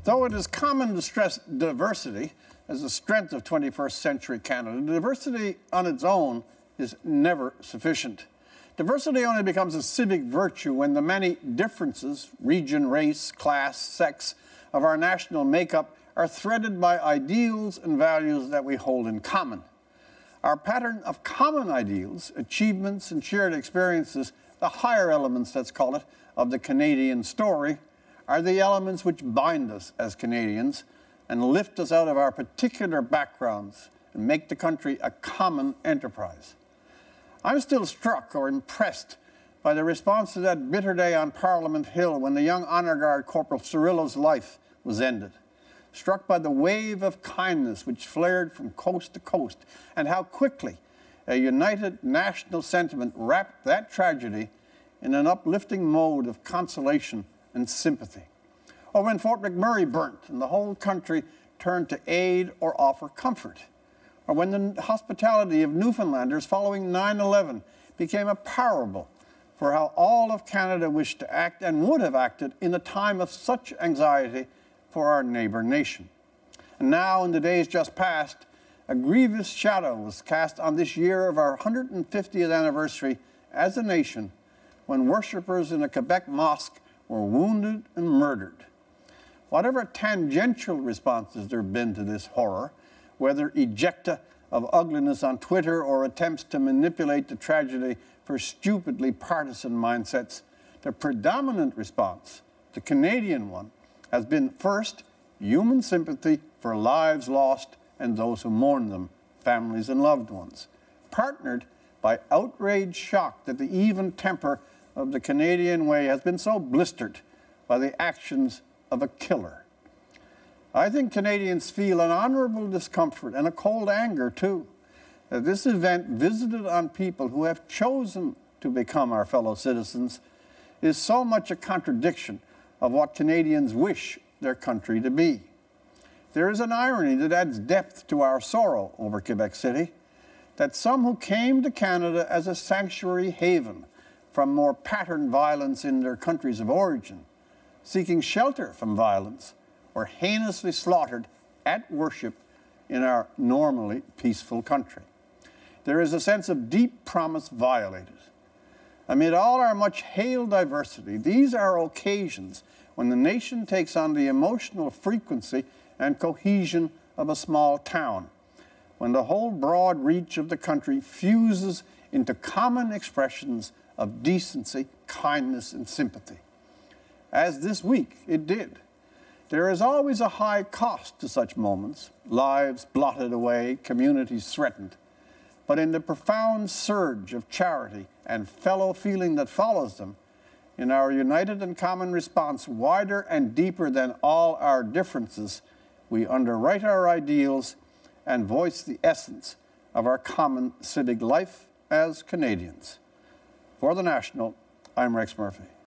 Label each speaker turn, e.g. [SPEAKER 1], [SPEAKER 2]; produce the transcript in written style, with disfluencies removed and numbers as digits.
[SPEAKER 1] Though it is common to stress diversity as a strength of 21st century Canada, diversity on its own is never sufficient. Diversity only becomes a civic virtue when the many differences, region, race, class, sex, of our national makeup are threaded by ideals and values that we hold in common. Our pattern of common ideals, achievements, and shared experiences, the higher elements, let's call it, of the Canadian story, are the elements which bind us as Canadians and lift us out of our particular backgrounds and make the country a common enterprise. I'm still struck or impressed by the response to that bitter day on Parliament Hill when the young Honour Guard Corporal Cirillo's life was ended. Struck by the wave of kindness which flared from coast to coast and how quickly a united national sentiment wrapped that tragedy in an uplifting mode of consolation and sympathy. Or when Fort McMurray burnt and the whole country turned to aid or offer comfort. Or when the hospitality of Newfoundlanders following 9/11 became a parable for how all of Canada wished to act and would have acted in a time of such anxiety for our neighbour nation. And now, in the days just past, a grievous shadow was cast on this year of our 150th anniversary as a nation when worshippers in a Quebec mosque were wounded and murdered. Whatever tangential responses there have been to this horror, whether ejecta of ugliness on Twitter or attempts to manipulate the tragedy for stupidly partisan mindsets, the predominant response, the Canadian one, has been first, human sympathy for lives lost and those who mourn them, families and loved ones, partnered by outraged shock that the even temper of the Canadian way has been so blistered by the actions of a killer. I think Canadians feel an honourable discomfort and a cold anger, too, that this event visited on people who have chosen to become our fellow citizens is so much a contradiction of what Canadians wish their country to be. There is an irony that adds depth to our sorrow over Quebec City, that some who came to Canada as a sanctuary haven from more patterned violence in their countries of origin, seeking shelter from violence, were heinously slaughtered at worship in our normally peaceful country. There is a sense of deep promise violated. Amid all our much-hailed diversity, these are occasions when the nation takes on the emotional frequency and cohesion of a small town, when the whole broad reach of the country fuses into common expressions of decency, kindness, and sympathy. As this week it did. There is always a high cost to such moments, lives blotted away, communities threatened. But in the profound surge of charity and fellow feeling that follows them, in our united and common response, wider and deeper than all our differences, we underwrite our ideals and voice the essence of our common civic life as Canadians. For The National, I'm Rex Murphy.